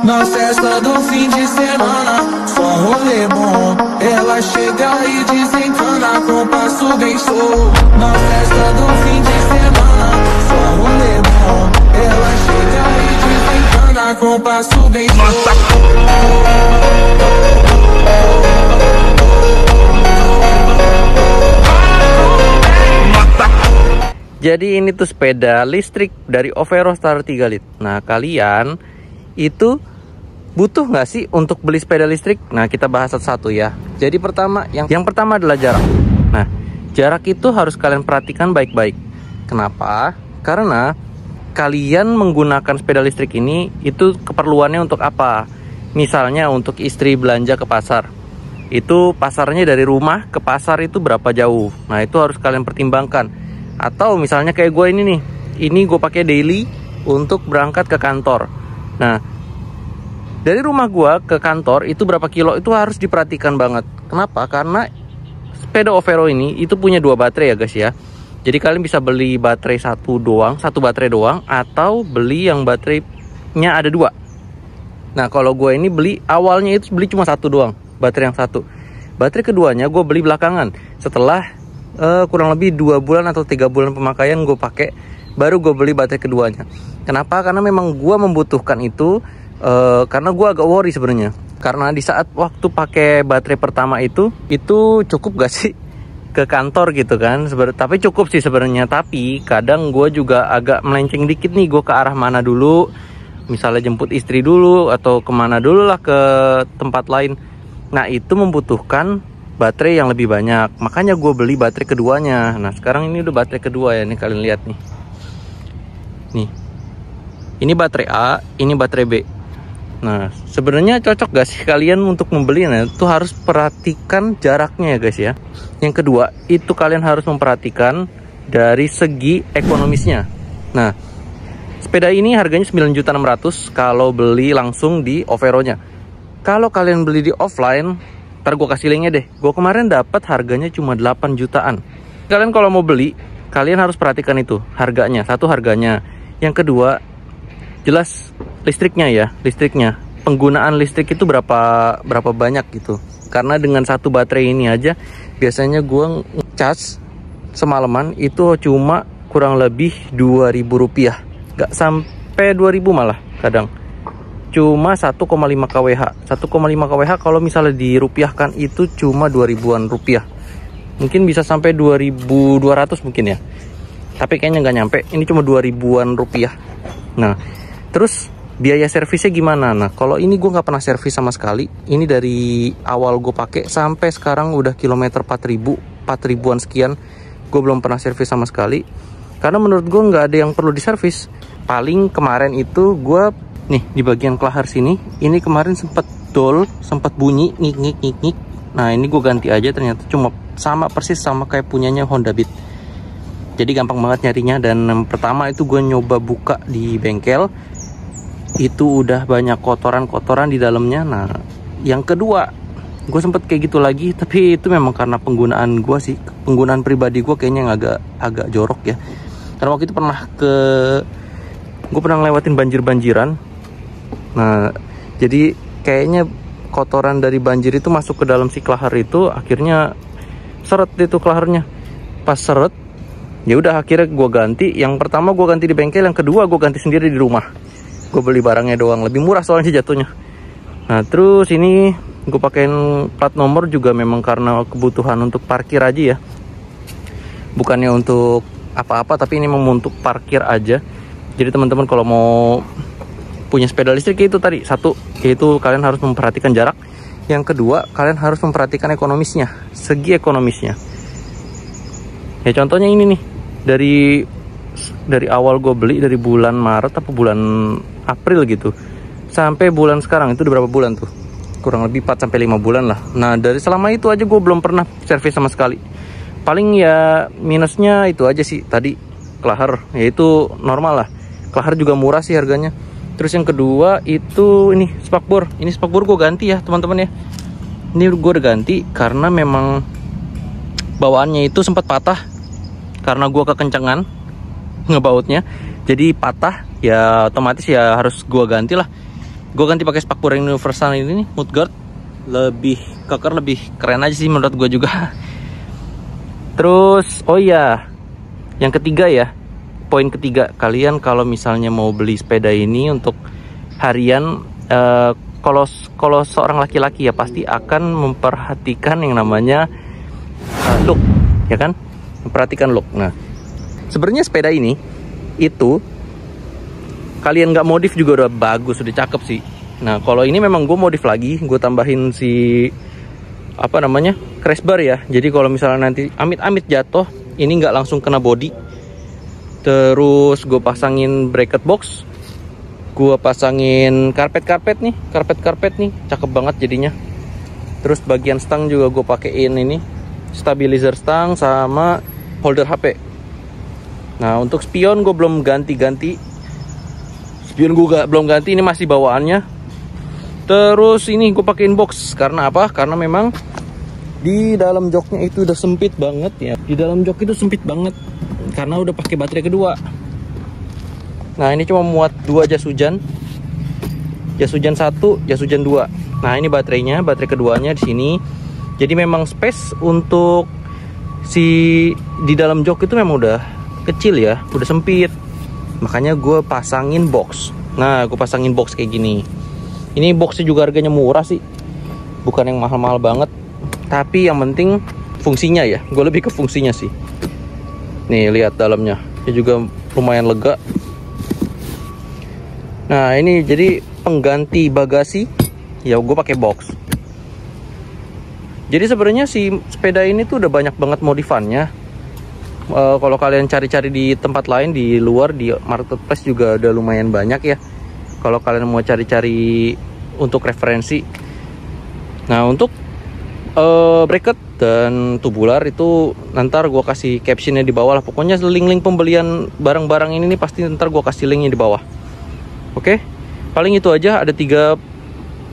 Na festa do fim de semana, só rolê bom. Ela chega e desencana com passo bem show. Na festa do fim de semana, só rolê bom. Ela chega e desencana com passo bem show. Jadi ini tuh sepeda listrik dari Overo Star 3 Lit. Nah, kalian itu butuh nggak sih untuk beli sepeda listrik? Nah, kita bahas satu-satu ya. Jadi yang pertama adalah jarak. Nah, jarak itu harus kalian perhatikan baik-baik. Kenapa? Karena kalian menggunakan sepeda listrik ini itu keperluannya untuk apa? Misalnya untuk istri belanja ke pasar. Itu pasarnya dari rumah ke pasar itu berapa jauh? Nah, itu harus kalian pertimbangkan. Atau misalnya kayak gue ini nih, ini gue pakai daily untuk berangkat ke kantor. Nah, dari rumah gue ke kantor itu berapa kilo itu harus diperhatikan banget. Kenapa? Karena sepeda Overo ini itu punya 2 baterai ya guys ya. Jadi kalian bisa beli baterai satu baterai doang, atau beli yang baterainya ada 2. Nah, kalau gue ini awalnya itu beli cuma 1 doang, baterai yang 1. Baterai keduanya gue beli belakangan setelah kurang lebih 2 bulan atau 3 bulan pemakaian gue pakai, baru gue beli baterai keduanya. Kenapa? Karena memang gue membutuhkan itu, karena gue agak worry sebenarnya. Karena di saat waktu pakai baterai pertama itu cukup gak sih ke kantor gitu kan? Tapi cukup sih sebenarnya. Tapi kadang gue juga agak melenceng dikit nih, gue ke arah mana dulu. Misalnya jemput istri dulu atau kemana dulu lah, ke tempat lain. Nah, itu membutuhkan baterai yang lebih banyak, makanya gue beli baterai keduanya. Nah, sekarang ini udah baterai kedua ya, nih kalian lihat nih. Nih, ini baterai A, ini baterai B. Nah, sebenarnya cocok gak sih kalian untuk membeli? Nah, itu harus perhatikan jaraknya ya guys ya. Yang kedua, itu kalian harus memperhatikan dari segi ekonomisnya. Nah, sepeda ini harganya 9.600.000 kalau beli langsung di Overo-nya. Kalau kalian beli di offline, ntar gue kasih linknya deh. Gue kemarin dapat harganya cuma 8 jutaan. Kalian kalau mau beli, kalian harus perhatikan itu harganya. Satu, harganya. Yang kedua, jelas listriknya ya, listriknya. Penggunaan listrik itu berapa banyak gitu. Karena dengan satu baterai ini aja, biasanya gue ngecas semalaman itu cuma kurang lebih 2.000 rupiah. Gak sampai 2.000 malah kadang. Cuma 1,5 kWh. 1,5 kWh kalau misalnya dirupiahkan itu cuma 2.000-an rupiah. Mungkin bisa sampai 2.200 mungkin ya. Tapi kayaknya nggak nyampe. Ini cuma 2.000-an rupiah. Nah, terus biaya servisnya gimana? Nah, kalau ini gue nggak pernah servis sama sekali. Ini dari awal gue pakai sampai sekarang udah kilometer 4.000-an sekian. Gue belum pernah servis sama sekali. Karena menurut gue nggak ada yang perlu diservis. Paling kemarin itu gue nih di bagian kelahar sini, ini kemarin sempat bunyi ngik. Nah, ini gue ganti aja, ternyata cuma sama persis sama kayak punyanya Honda Beat. Jadi gampang banget nyarinya. Dan yang pertama itu gue nyoba buka di bengkel, itu udah banyak kotoran di dalamnya. Nah, yang kedua gue sempet kayak gitu lagi, tapi itu memang karena penggunaan gue sih, penggunaan pribadi gue kayaknya yang agak jorok ya. Karena waktu itu gue pernah ngelewatin banjiran. Nah, jadi kayaknya kotoran dari banjir itu masuk ke dalam si kelahar itu, akhirnya seret itu kelaharnya. Pas seret, ya udah akhirnya gue ganti. Yang pertama gue ganti di bengkel, yang kedua gue ganti sendiri di rumah. Gue beli barangnya doang, lebih murah soalnya jatuhnya. Nah, terus ini gue pakein plat nomor juga memang karena kebutuhan untuk parkir aja ya. Bukannya untuk apa-apa, tapi ini memang untuk parkir aja. Jadi teman-teman kalau mau punya sepeda listrik itu tadi, satu, yaitu kalian harus memperhatikan jarak. Yang kedua, kalian harus memperhatikan ekonomisnya, segi ekonomisnya. Ya contohnya ini nih, dari awal gue beli dari bulan Maret atau bulan April gitu, sampai bulan sekarang itu udah berapa bulan tuh? Kurang lebih 4-5 bulan lah. Nah, dari selama itu aja gue belum pernah servis sama sekali. Paling ya minusnya itu aja sih tadi, kelahar, yaitu normal lah. Kelahar juga murah sih harganya. Terus yang kedua itu ini spakbor. Ini spakbor gue ganti ya teman-teman ya. Ini gue udah ganti karena memang bawaannya itu sempat patah karena gue kekencangan ngebautnya. Jadi patah ya, otomatis ya harus gue ganti lah. gue ganti pakai spakbor yang universal ini nih, mudguard. Lebih keker, lebih keren aja sih menurut gue juga. Terus oh iya, yang ketiga ya, poin ketiga, kalian kalau misalnya mau beli sepeda ini untuk harian, kalau seorang laki-laki ya pasti akan memperhatikan yang namanya look, ya kan? Memperhatikan look. Nah, sebenarnya sepeda ini itu kalian nggak modif juga udah bagus, udah cakep sih. Nah, kalau ini memang gue modif lagi, gue tambahin si apa namanya, crash bar ya. Jadi kalau misalnya nanti amit-amit jatuh, ini nggak langsung kena body. Terus gue pasangin bracket box, gue pasangin karpet nih, karpet nih, cakep banget jadinya. Terus bagian stang juga gue pakein ini stabilizer stang sama holder HP. Nah, untuk spion gue belum ganti-ganti. Spion gue belum ganti, ini masih bawaannya. Terus ini gue pakein box karena apa? Karena memang di dalam joknya itu udah sempit banget ya. Di dalam jok itu sempit banget karena udah pakai baterai kedua. Nah, ini cuma muat 2 jas hujan. Jas hujan 1, jas hujan 2. Nah, ini baterainya, baterai keduanya di sini. Jadi memang space untuk si di dalam jok itu memang udah kecil ya, udah sempit. Makanya gue pasangin box. Nah, gue pasangin box kayak gini. Ini boxnya juga harganya murah sih, bukan yang mahal-mahal banget. Tapi yang penting fungsinya ya, gue lebih ke fungsinya sih. Nih lihat dalamnya, ini juga lumayan lega. Nah, ini jadi pengganti bagasi ya, gue pakai box. Jadi sebenarnya si sepeda ini tuh udah banyak banget modifannya. Kalau kalian cari-cari di tempat lain, di luar, di marketplace juga udah lumayan banyak ya. Kalau kalian mau cari-cari untuk referensi. Nah, untuk bracket dan tubular itu ntar gue kasih captionnya di bawah lah. Pokoknya link-link pembelian barang-barang ini nih pasti ntar gue kasih linknya di bawah. Oke, paling itu aja. Ada 3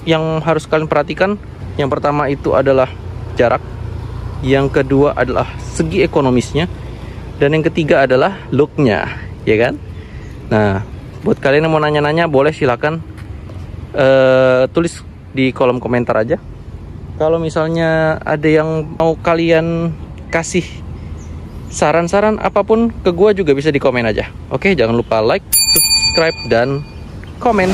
yang harus kalian perhatikan. Yang pertama itu adalah jarak. Yang kedua adalah segi ekonomisnya. Dan yang ketiga adalah looknya, ya kan? Nah, buat kalian yang mau nanya-nanya, boleh silakan tulis di kolom komentar aja. Kalau misalnya ada yang mau kalian kasih saran-saran apapun ke gua juga bisa di komen aja. Oke, jangan lupa like, subscribe, dan komen.